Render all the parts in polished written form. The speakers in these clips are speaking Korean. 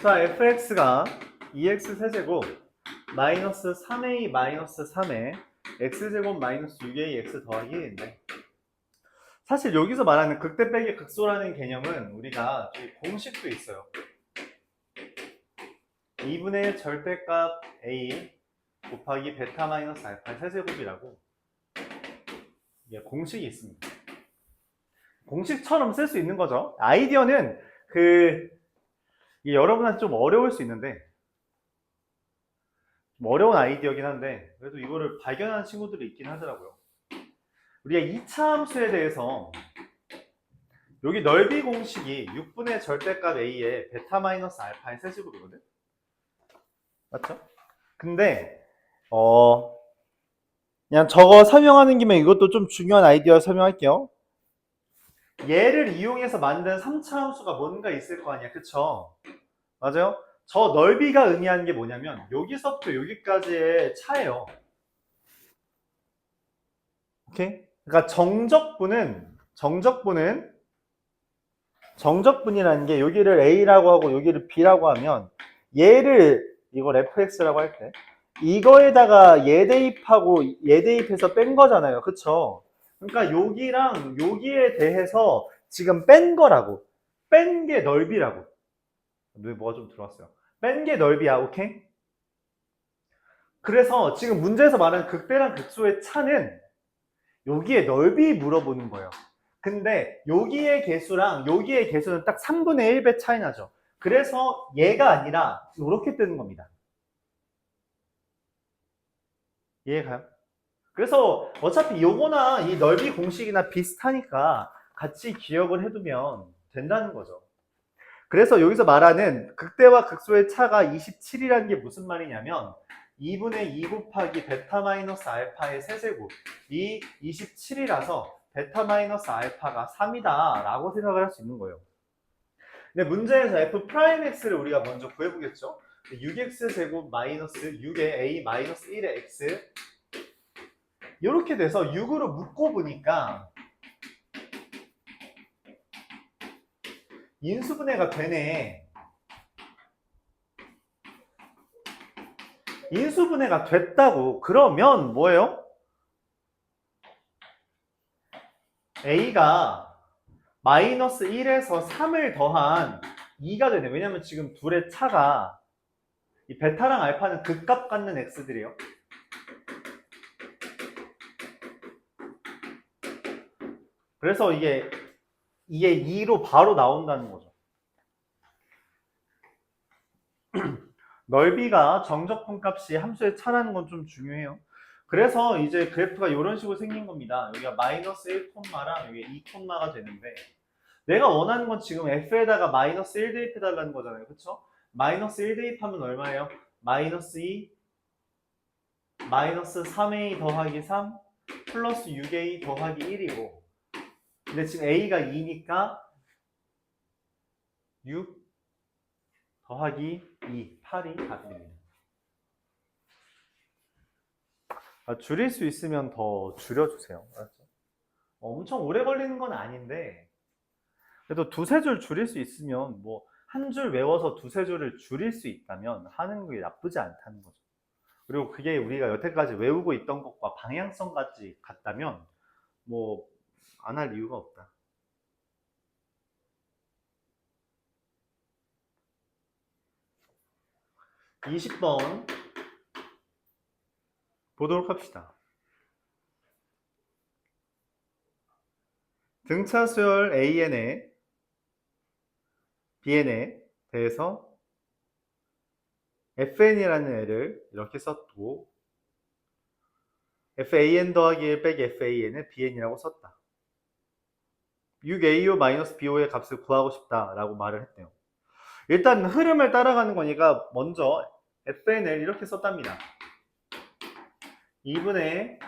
자, fx가 2x 세제곱 마이너스 3a 마이너스 3에 x제곱 마이너스 6a x 더하기 1인데, 사실 여기서 말하는 극대 빼기 극소라는 개념은 우리가 공식도 있어요. 2분의 1 절대값 a 곱하기 베타 마이너스 알파 세제곱이라고 공식이 있습니다. 공식처럼 쓸 수 있는 거죠. 아이디어는 여러분한테 좀 어려울 수 있는데, 좀 어려운 아이디어긴 한데 그래도 이거를 발견하는 친구들이 있긴 하더라고요. 우리가 2차 함수에 대해서 여기 넓이 공식이 6분의 절대값 a의 베타 마이너스 알파의 세제곱이거든. 맞죠? 근데 그냥 저거 설명하는 김에 이것도 좀 중요한 아이디어 설명할게요. 얘를 이용해서 만든 3차 함수가 뭔가 있을 거 아니야, 그쵸? 맞아요? 저 넓이가 의미하는 게 뭐냐면 여기서부터 여기까지의 차예요. 오케이? 그러니까 정적분이라는 게 여기를 A라고 하고 여기를 B라고 하면 이걸 fx라고 할 때 이거에다가 얘 대입하고 얘 대입해서 뺀 거잖아요. 그쵸? 그러니까 여기랑 여기에 대해서 지금 뺀 거라고. 뺀 게 넓이라고. 뭐가 좀 들어왔어요. 뺀 게 넓이야. 오케이? 그래서 지금 문제에서 말하는 극대랑 극소의 차는 여기에 넓이 물어보는 거예요. 근데 여기의 개수랑 여기의 개수는 딱 3분의 1배 차이 나죠. 그래서 얘가 아니라 이렇게 뜨는 겁니다. 이해가요? 그래서 어차피 요거나 이 넓이 공식이나 비슷하니까 같이 기억을 해두면 된다는 거죠. 그래서 여기서 말하는 극대와 극소의 차가 27이라는 게 무슨 말이냐면 2분의 2 곱하기 베타 마이너스 알파의 세제곱 이 27이라서 베타 마이너스 알파가 3이다 라고 생각을 할 수 있는 거예요. 근데 문제에서 f'x를 우리가 먼저 구해보겠죠. 6x 제곱 마이너스 6의 a 마이너스 1의 x 이렇게 돼서 6으로 묶어보니까 인수분해가 되네. 인수분해가 됐다고. 그러면 뭐예요? a가 마이너스 1에서 3을 더한 2가 되네. 왜냐면 지금 둘의 차가 이 베타랑 알파는 극값 갖는 x들이에요. 그래서 이게 2로 바로 나온다는 거죠. 넓이가 정적분 값이 함수의 차라는 건 좀 중요해요. 그래서 이제 그래프가 이런 식으로 생긴 겁니다. 여기가 마이너스 1 콤마랑 여기 2 콤마가 되는데 내가 원하는 건 지금 f에다가 마이너스 1 대입해달라는 거잖아요. 그쵸? 마이너스 1 대입하면 얼마예요? 마이너스 2 마이너스 3a 더하기 3 플러스 6a 더하기 1이고 근데 지금 a가 2니까 6 더하기 2, 8이 답이 됩니다. 줄일 수 있으면 더 줄여주세요. 알았죠? 엄청 오래 걸리는 건 아닌데 그래도 두세 줄 줄일 수 있으면 뭐 한 줄 외워서 두세 줄을 줄일 수 있다면 하는 게 나쁘지 않다는 거죠. 그리고 그게 우리가 여태까지 외우고 있던 것과 방향성까지 같다면 뭐 안 할 이유가 없다. 20번 보도록 합시다. 등차 수열 AN에 BN에 대해서 FN이라는 애를 이렇게 썼고 FAN 더하기 1 빼기 FAN을 BN이라고 썼다. 6AO-BO의 값을 구하고 싶다라고 말을 했대요. 일단 흐름을 따라가는 거니까 먼저 FN을 이렇게 썼답니다. 2분의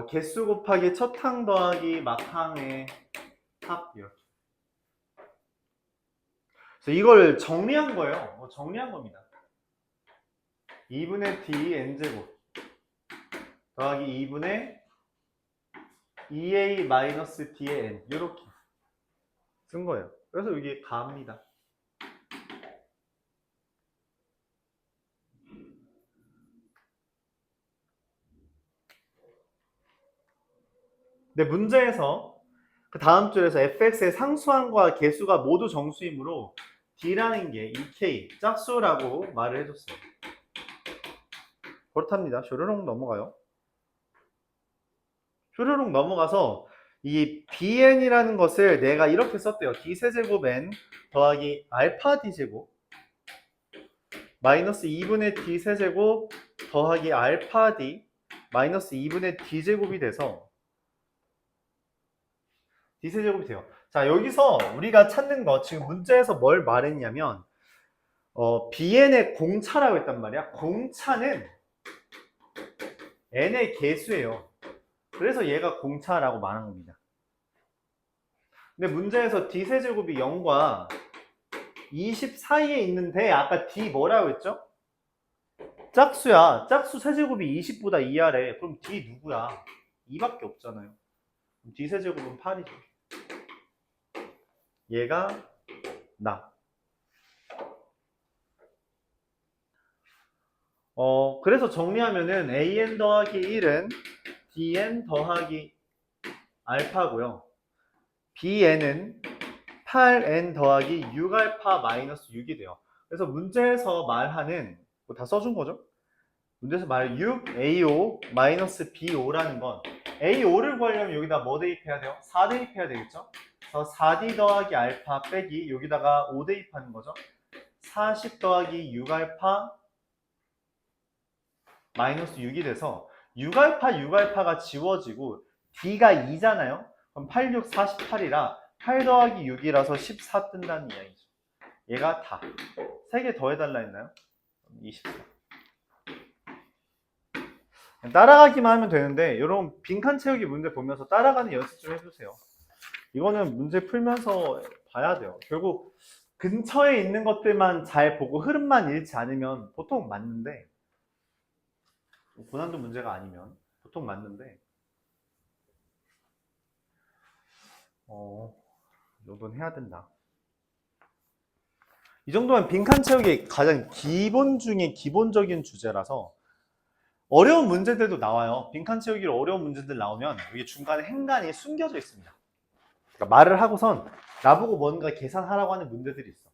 개수 곱하기 첫 항 더하기 막항의 합 이렇게. 그래서 이걸 정리한 거예요. 정리한 겁니다. 2분의 d n제곱 더하기 2분의 2a 마이너스 d의 n 이렇게 쓴 거예요. 그래서 여기 가합니다. 근데 문제에서 그 다음 줄에서 fx의 상수항과 개수가 모두 정수이므로 d라는 게 2k 짝수라고 말을 해줬어요. 그렇답니다. 쇼르롱 넘어가요. 쇼르롱 넘어가서 이 bn이라는 것을 내가 이렇게 썼대요. d세제곱 n 더하기 알파 d제곱 마이너스 2분의 d세제곱 더하기 알파 d 마이너스 2분의 d제곱이 돼서 d세제곱이 돼요. 자, 여기서 우리가 찾는 거 지금 문제에서 뭘 말했냐면 bn의 공차라고 했단 말이야. 공차는 n의 개수예요. 그래서 얘가 공차라고 말한 겁니다. 근데 문제에서 d세제곱이 0과 20 사이에 있는데 아까 d 뭐라고 했죠? 짝수야. 짝수 세제곱이 20보다 이하래. 그럼 d 누구야? 2밖에 없잖아요. d 세제곱은 8이죠. 얘가 나. 그래서 정리하면은 an 더하기 1은 dn 더하기 알파고요. bn은 8n 더하기 6알파 마이너스 6이 돼요. 그래서 문제에서 말하는 뭐 다 써준 거죠? 문제에서 말하는 6a5 마이너스 b5라는 건 a5를 구하려면 여기다 뭐 대입해야 돼요? 4 대입해야 되겠죠? 그래서 4d 더하기 알파 빼기 여기다가 5 대입하는 거죠. 40 더하기 6알파 마이너스 6이 돼서 6알파가 지워지고 d가 2잖아요. 그럼 8, 6, 48이라 8 더하기 6이라서 14 뜬다는 이야기죠. 얘가 다. 3개 더해달라 했나요? 24. 따라가기만 하면 되는데 이런 빈칸 채우기 문제 보면서 따라가는 연습 좀 해주세요. 이거는 문제 풀면서 봐야 돼요. 결국 근처에 있는 것들만 잘 보고 흐름만 잃지 않으면 보통 맞는데 고난도 문제가 아니면 보통 맞는데 이건 해야 된다. 이 정도면 빈칸 채우기 가장 기본 중에 기본적인 주제라서 어려운 문제들도 나와요. 빈칸 채우기로 어려운 문제들 나오면 여기 중간에 행간이 숨겨져 있습니다. 그러니까 말을 하고선 나보고 뭔가 계산하라고 하는 문제들이 있어.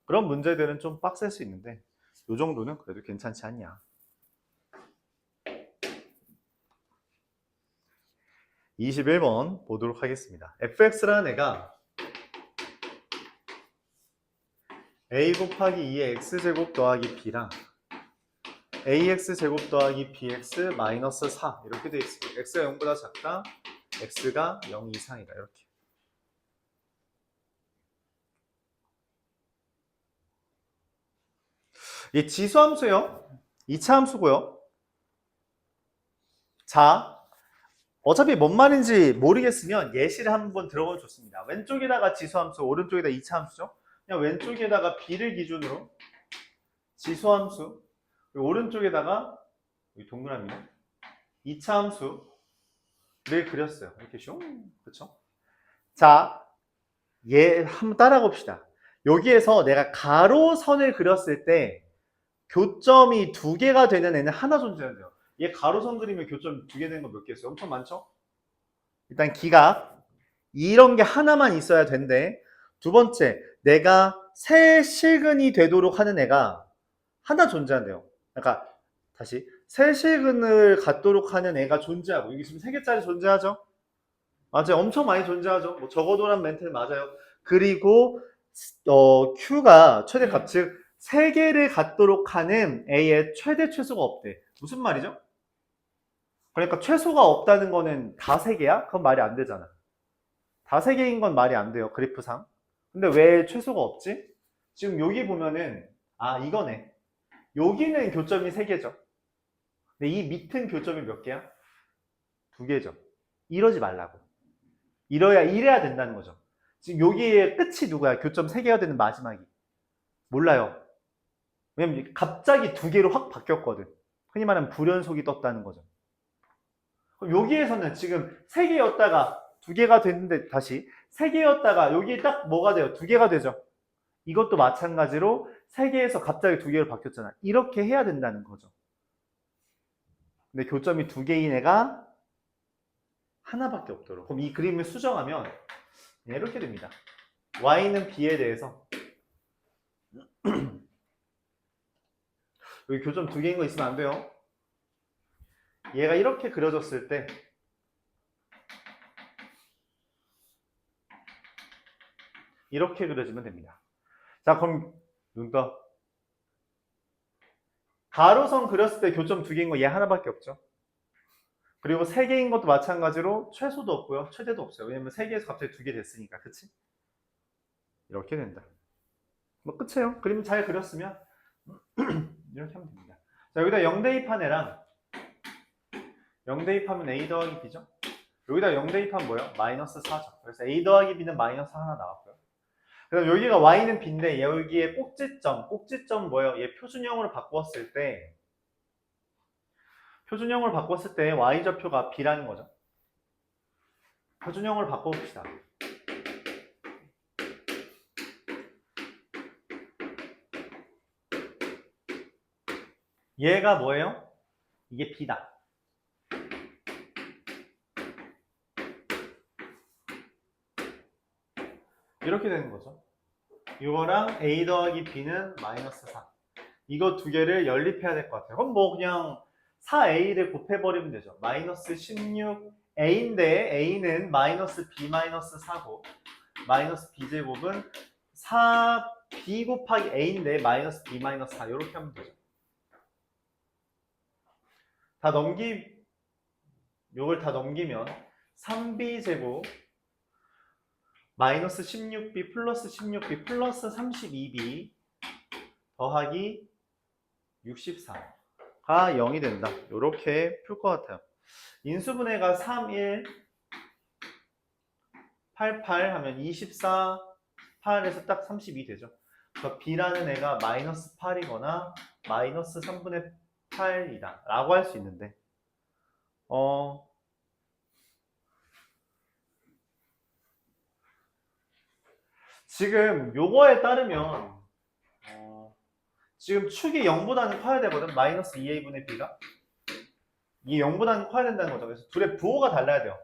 그런 문제들은 좀 빡셀 수 있는데 이 정도는 그래도 괜찮지 않냐. 21번 보도록 하겠습니다. fx라는 애가 a 곱하기 2의 x제곱 더하기 b랑 ax제곱 더하기 bx 마이너스 4 이렇게 되어 있습니다. x가 0보다 작다, x가 0 이상이다 이렇게. 이 지수함수예요. 2차 함수고요. 자, 어차피 뭔 말인지 모르겠으면 예시를 한번 들어보면 좋습니다. 왼쪽에다가 지수함수, 오른쪽에다 2차 함수죠. 그냥 왼쪽에다가 b를 기준으로 지수함수, 그리고 오른쪽에다가 여기 동그라미 2차 함수를 그렸어요. 이렇게 슝, 그렇죠? 자, 얘 한번 따라가 봅시다. 여기에서 내가 가로선을 그렸을 때 교점이 2개가 되는 애는 하나 존재한대요. 얘 가로선 그리면 교점 2개 되는 거 몇 개 있어요? 엄청 많죠? 일단 기각 이런 게 하나만 있어야 된대. 두 번째, 내가 세실근이 되도록 하는 애가 하나 존재한대요. 그러니까 다시 세실근을 갖도록 하는 애가 존재하고 여기 지금 3개짜리 존재하죠? 맞아요. 엄청 많이 존재하죠. 뭐 적어도란 멘트는 맞아요. 그리고 Q가 최대값 즉 3개를 갖도록 하는 A의 최대 최소가 없대. 무슨 말이죠? 그러니까 최소가 없다는 거는 다 3개야? 그건 말이 안 되잖아. 다 3개인 건 말이 안 돼요. 그래프상. 근데 왜 최소가 없지? 지금 여기 보면은 이거네. 여기는 교점이 3개죠. 근데 이 밑은 교점이 몇 개야? 2개죠. 이러지 말라고. 이래야 된다는 거죠. 지금 여기에 끝이 누구야? 교점 3개가 되는 마지막이. 몰라요. 왜냐면 갑자기 2개로 확 바뀌었거든. 흔히 말하면 불연속이 떴다는 거죠. 그럼 여기에서는 지금 3개였다가 2개가 됐는데 다시 3개였다가 여기에 딱 뭐가 돼요? 2개가 되죠. 이것도 마찬가지로 3개에서 갑자기 2개로 바뀌었잖아. 이렇게 해야 된다는 거죠. 근데 교점이 2개인 애가 하나밖에 없도록. 그럼 이 그림을 수정하면 이렇게 됩니다. y는 b에 대해서 여기 교점 두 개인 거 있으면 안 돼요. 얘가 이렇게 그려졌을 때 이렇게 그려지면 됩니다. 자, 그럼 눈 떠. 가로선 그렸을 때 교점 두 개인 거 얘 하나밖에 없죠. 그리고 세 개인 것도 마찬가지로 최소도 없고요. 최대도 없어요. 왜냐면 세 개에서 갑자기 두 개 됐으니까. 그치? 이렇게 된다. 뭐 끝이에요. 그림 잘 그렸으면 이렇게 하면 됩니다. 자, 여기다 0 대입한 애랑 0 대입하면 a 더하기 b죠. 여기다 0 대입하면 뭐예요? 마이너스 4죠. 그래서 a 더하기 b는 마이너스 하나 나왔고요. 그다음 여기가 y는 b인데 여기에 꼭지점 뭐예요? 얘 표준형으로 바꿨을 때 y좌표가 b라는 거죠. 표준형으로 바꿔봅시다. 얘가 뭐예요? 이게 b다. 이렇게 되는 거죠. 이거랑 a 더하기 b는 마이너스 4. 이거 두 개를 연립해야 될 것 같아요. 그럼 뭐 그냥 4a를 곱해버리면 되죠. 마이너스 16a인데 a는 마이너스 b 마이너스 4고 마이너스 b제곱은 4b 곱하기 a인데 마이너스 b 마이너스 4 이렇게 하면 되죠. 요걸 다 넘기면 3b제곱 마이너스 16b 플러스 16b 플러스 32b 더하기 64가 0이 된다. 이렇게 풀 것 같아요. 인수분해가 3, 1, 8, 8 하면 24, 8에서 딱 32 되죠. 그래서 b라는 애가 마이너스 8이거나 마이너스 3분의 8이다 라고 할 수 있는데 지금 요거에 따르면 지금 축이 0보다는 커야 되거든. 마이너스 2a분의 b가 이게 0보다는 커야 된다는 거죠. 그래서 둘의 부호가 달라야 돼요.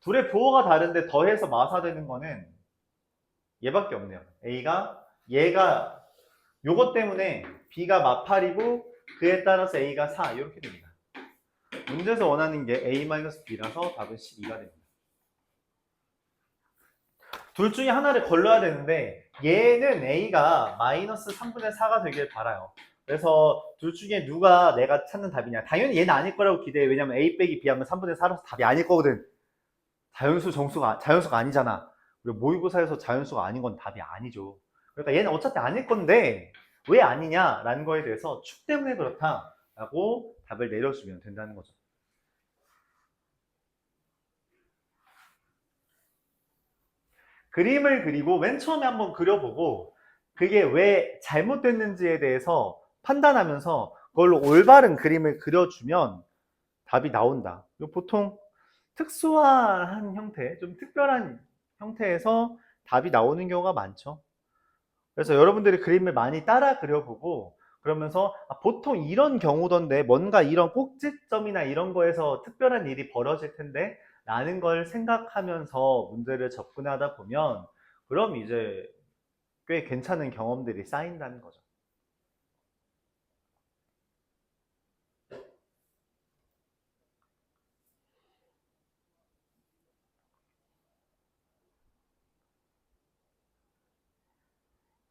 둘의 부호가 다른데 더해서 마사되는 거는 얘밖에 없네요. 얘가 요것 때문에 b가 마팔이고 그에 따라서 a가 4 이렇게 됩니다. 문제에서 원하는 게 a-b라서 답은 12가 됩니다. 둘 중에 하나를 걸러야 되는데 얘는 a가 마이너스 3분의 4가 되길 바라요. 그래서 둘 중에 누가 내가 찾는 답이냐. 당연히 얘는 아닐 거라고 기대해. 왜냐면 a 빼기 b 하면 3분의 4라서 답이 아닐 거거든. 자연수가 아니잖아. 우리 모의고사에서 자연수가 아닌 건 답이 아니죠. 그러니까 얘는 어차피 아닐 건데 왜 아니냐라는 거에 대해서 축 때문에 그렇다라고 답을 내려주면 된다는 거죠. 그림을 그리고 맨 처음에 한번 그려보고 그게 왜 잘못됐는지에 대해서 판단하면서 그걸로 올바른 그림을 그려주면 답이 나온다. 보통 특수한 형태, 좀 특별한 형태에서 답이 나오는 경우가 많죠. 그래서 여러분들이 그림을 많이 따라 그려보고 그러면서 보통 이런 경우던데 뭔가 이런 꼭지점이나 이런 거에서 특별한 일이 벌어질 텐데 라는 걸 생각하면서 문제를 접근하다 보면 그럼 이제 꽤 괜찮은 경험들이 쌓인다는 거죠.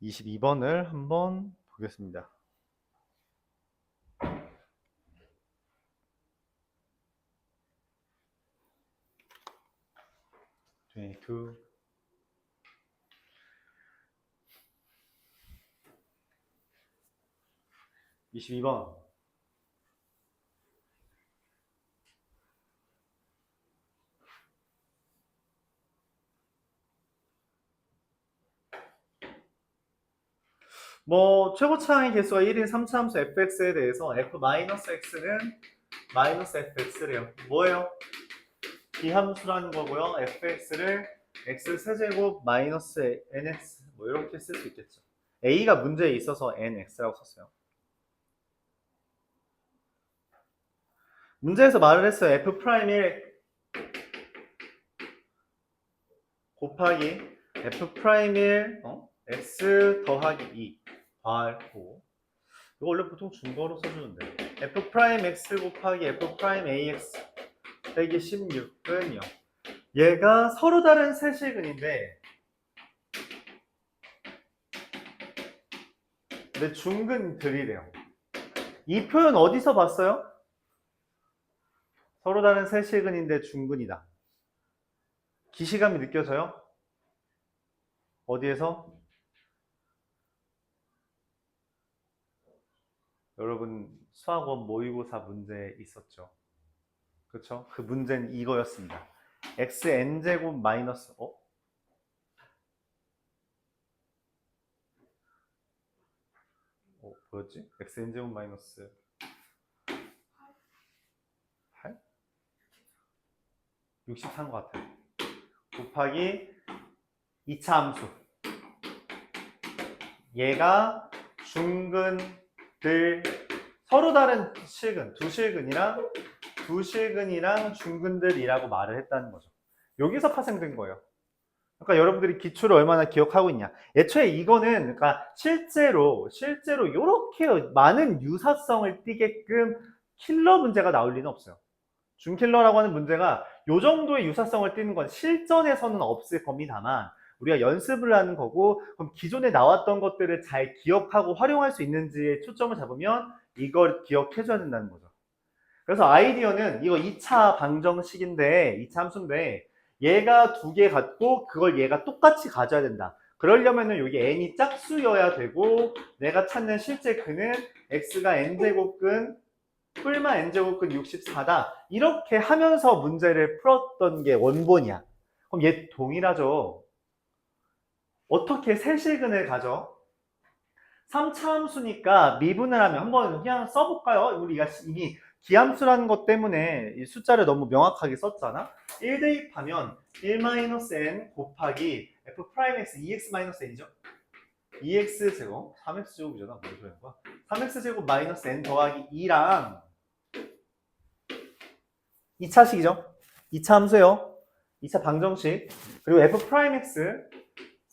(22번을) 한번 보겠습니다. (22) 22번 뭐 최고차항의 개수가 1인 3차함수 fx에 대해서 f-x는 마이너스 fx래요. 뭐예요? 비함수라는 거고요. fx를 x 세제곱 마이너스 nx 뭐 이렇게 쓸 수 있겠죠. a가 문제에 있어서 nx라고 썼어요. 문제에서 말을 했어요. f'1 곱하기 F'1 X 더하기 2 괄호. 이거 원래 보통 중거로 써주는데 F'X 곱하기 F'AX 빼기 16은 0. 얘가 서로 다른 세실근인데 근데 중근들이래요. 이 표현 어디서 봤어요? 서로 다른 세실근인데 중근이다. 기시감이 느껴져요? 어디에서? 여러분 수학원 모의고사 문제 있었죠? 그렇죠? 그 문제는 이거였습니다. xn제곱 마이너스 뭐였지? xn제곱 마이너스 8? 64인 것 같아요. 곱하기 2차 함수. 얘가 중근들 서로 다른 실근, 두 실근이랑 중근들이라고 말을 했다는 거죠. 여기서 파생된 거예요. 그러니까 여러분들이 기초를 얼마나 기억하고 있냐. 애초에 이거는 그러니까 실제로 이렇게 많은 유사성을 띠게끔 킬러 문제가 나올 리는 없어요. 준킬러라고 하는 문제가 이 정도의 유사성을 띠는 건 실전에서는 없을 겁니다만 우리가 연습을 하는 거고 그럼 기존에 나왔던 것들을 잘 기억하고 활용할 수 있는지에 초점을 잡으면 이걸 기억해 줘야 된다는 거죠. 그래서 아이디어는 이거 2차 방정식인데 2차 함수인데 얘가 두 개 같고 그걸 얘가 똑같이 가져야 된다. 그러려면은 여기 n이 짝수여야 되고 내가 찾는 실제 근은 x가 n제곱근 뿔마 n제곱근 64다. 이렇게 하면서 문제를 풀었던 게 원본이야. 그럼 얘 동일하죠. 어떻게 세실근을 가져? 3차 함수니까 미분을 하면 한번 그냥 써볼까요? 우리가 이미 기함수라는 것 때문에 이 숫자를 너무 명확하게 썼잖아. 1 대입하면 1-n 곱하기 f'x 2x-n이죠. 2x제곱 3x제곱이잖아. 뭘 그러는 거야? 3x제곱 마이너스 n 더하기 2랑 2차식이죠. 2차 함수예요. 2차 방정식. 그리고 f'x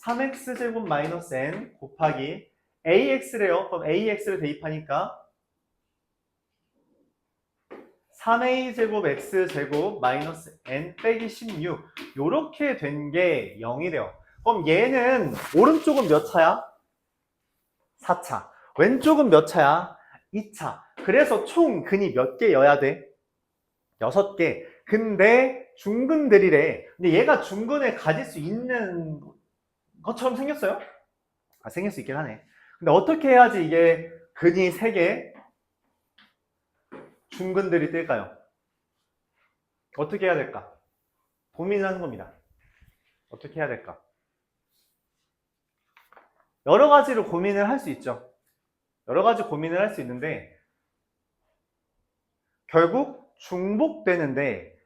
3x제곱 마이너스 n 곱하기 ax래요. 그럼 ax를 대입하니까 3a제곱 x제곱 마이너스 n 빼기 16 요렇게 된 게 0이래요. 그럼 얘는 오른쪽은 몇 차야? 4차. 왼쪽은 몇 차야? 2차. 그래서 총 근이 몇 개여야 돼? 6개. 근데 중근들이래. 근데 얘가 중근을 가질 수 있는 것처럼 생겼어요? 생길 수 있긴 하네. 근데 어떻게 해야지 이게 근이 3개, 중근들이 뜰까요? 어떻게 해야 될까? 고민을 하는 겁니다. 어떻게 해야 될까? 여러 가지로 고민을 할 수 있죠. 여러 가지 고민을 할 수 있는데 결국 중복되는데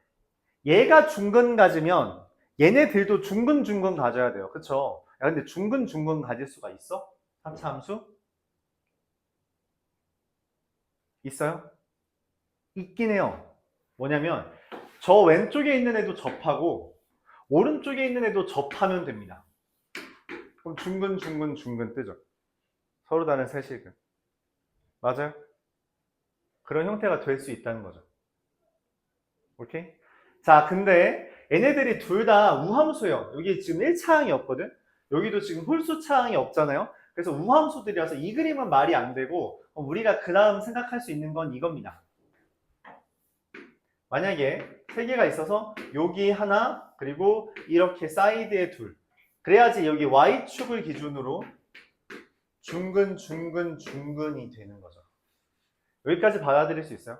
얘가 중근 가지면 얘네들도 중근 가져야 돼요. 그쵸? 야, 근데 중근 가질 수가 있어? 3차 함수? 있어요? 있긴 해요. 뭐냐면 저 왼쪽에 있는 애도 접하고 오른쪽에 있는 애도 접하면 됩니다. 그럼 중근 뜨죠. 서로 다른 세실근. 맞아요? 그런 형태가 될 수 있다는 거죠. 오케이? 자, 근데 얘네들이 둘 다 우함수예요. 여기 지금 1차항이었거든? 여기도 지금 홀수차항이 없잖아요? 그래서 우함수들이라서 이 그림은 말이 안 되고 우리가 그 다음 생각할 수 있는 건 이겁니다. 만약에 세 개가 있어서 여기 하나 그리고 이렇게 사이드에 둘 그래야지 여기 Y축을 기준으로 중근이 되는 거죠. 여기까지 받아들일 수 있어요?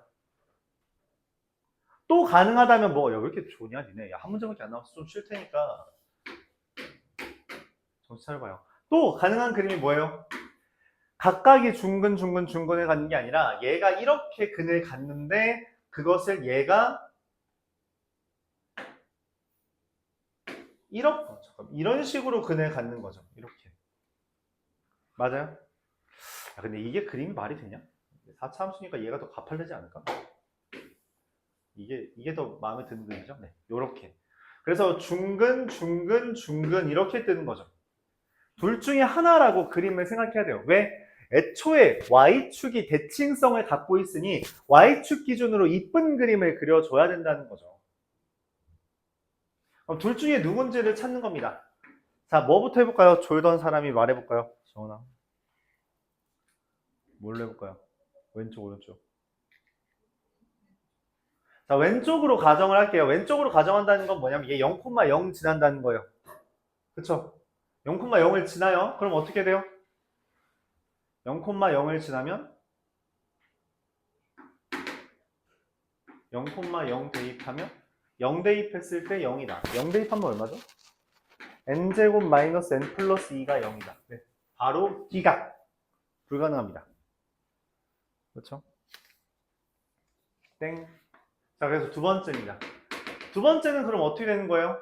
또 가능하다면 뭐, 야, 왜 이렇게 좋냐, 니네. 야, 한 문제밖에 안 나와서 좀 쉴 테니까. 정신 차려봐요. 또 가능한 그림이 뭐예요? 각각이 중근을 갖는 게 아니라 얘가 이렇게 근을 갖는데 그것을 얘가 이런 식으로 근을 갖는 거죠. 이렇게. 맞아요? 야, 근데 이게 그림이 말이 되냐? 4차 함수니까 얘가 더 가팔르지 않을까? 이게 더 마음에 드는 그림이죠? 네. 요렇게. 그래서 중근, 중근, 중근 이렇게 뜨는 거죠. 둘 중에 하나라고 그림을 생각해야 돼요. 왜? 애초에 Y축이 대칭성을 갖고 있으니 Y축 기준으로 이쁜 그림을 그려줘야 된다는 거죠. 그럼 둘 중에 누군지를 찾는 겁니다. 자, 뭐부터 해볼까요? 졸던 사람이 말해볼까요? 정원아. 뭘로 해볼까요? 왼쪽, 오른쪽. 자, 왼쪽으로 가정을 할게요. 왼쪽으로 가정한다는 건 뭐냐면 얘 0,0 지난다는 거예요. 그쵸? 0,0을 지나요? 그럼 어떻게 돼요? 0,0을 지나면 0,0 대입하면 0 대입했을 때 0이다. 0 대입하면 얼마죠? n제곱 마이너스 n 플러스 2가 0이다. 네. 바로 기각. 불가능합니다. 그렇죠? 땡. 자, 그래서 두 번째입니다. 두 번째는 그럼 어떻게 되는 거예요?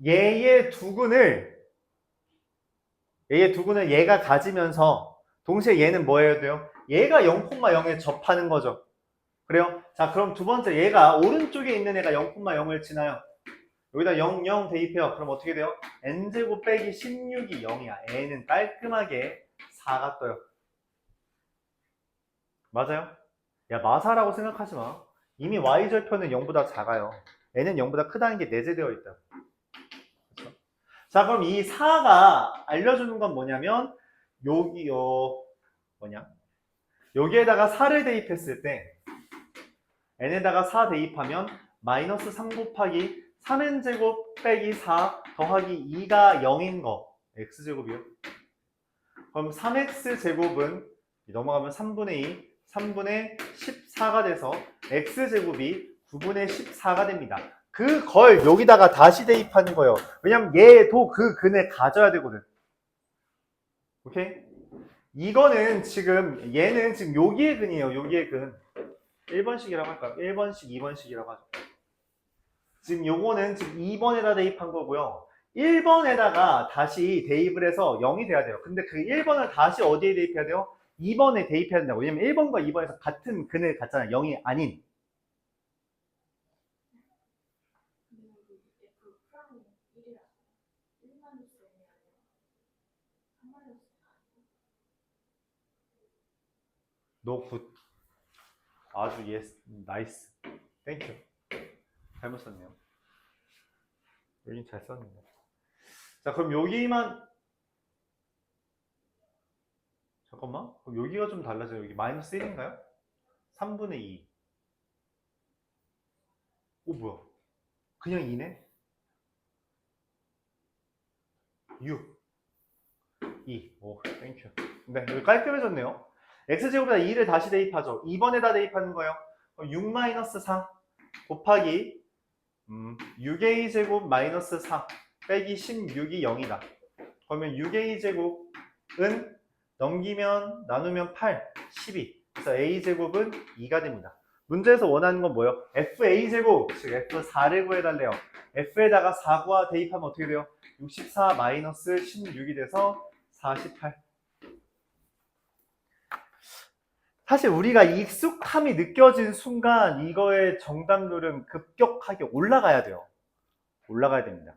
얘의 두근을 얘가 가지면서 동시에 얘는 뭐 해야 돼요? 얘가 0,0에 접하는 거죠. 그래요? 자, 그럼 두 번째 얘가 오른쪽에 있는 애가 0,0을 지나요. 여기다 0, 0 대입해요. 그럼 어떻게 돼요? n제곱 빼기 16이 0이야. n은 깔끔하게 4가 떠요. 맞아요? 야, 마사라고 생각하지 마. 이미 y절편은 0보다 작아요. n은 0보다 크다는 게 내재되어 있다. 그렇죠? 자, 그럼 이 4가 알려주는 건 뭐냐면 여기에다가 4를 대입했을 때 n에다가 4 대입하면 마이너스 3 곱하기 3n제곱 빼기 4 더하기 2가 0인 거. x제곱이요. 그럼 3x제곱은 넘어가면 3분의 2, 3분의 14가 돼서 x제곱이 9분의 14가 됩니다. 그걸 여기다가 다시 대입하는 거예요. 왜냐면 얘도 그 근을 가져야 되거든. 오케이? 이거는 지금 얘는 지금 여기의 근이에요. 여기의 근. 1번식이라고 할까요? 1번식, 2번식이라고 하죠. 지금 요거는 지금 2번에다 대입한 거고요. 1번에다가 다시 대입을 해서 0이 돼야 돼요. 근데 그 1번을 다시 어디에 대입해야 돼요? 2번에 대입해야 된다고. 왜냐면 1번과 2번에서 같은 근을 갖잖아요. 0이 아닌. 너 굿. 아주 예스. 나이스. 땡큐. 잘못 썼네요. 여긴 잘 썼는데. 자, 그럼 여기만 잠깐만. 그럼 여기가 좀 달라져요. 여기 마이너스 1인가요? 3분의 2. 오, 뭐야. 그냥 2네? 6. 2. 오, 땡큐. 네, 여기 깔끔해졌네요. x제곱에다 2를 다시 대입하죠. 2번에다 대입하는 거예요. 6-4 곱하기 6a제곱 마이너스 4 빼기 16이 0이다. 그러면 6a제곱은 넘기면 나누면 8, 12. 그래서 a제곱은 2가 됩니다. 문제에서 원하는 건 뭐예요? fa제곱, 즉 f4를 구해달래요. f에다가 4과 대입하면 어떻게 돼요? 64 마이너스 16이 돼서 48. 사실 우리가 익숙함이 느껴진 순간 이거의 정답률은 급격하게 올라가야 돼요. 올라가야 됩니다.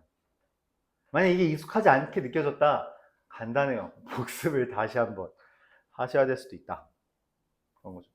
만약 이게 익숙하지 않게 느껴졌다, 간단해요. 복습을 다시 한번 하셔야 될 수도 있다. 그런 거죠.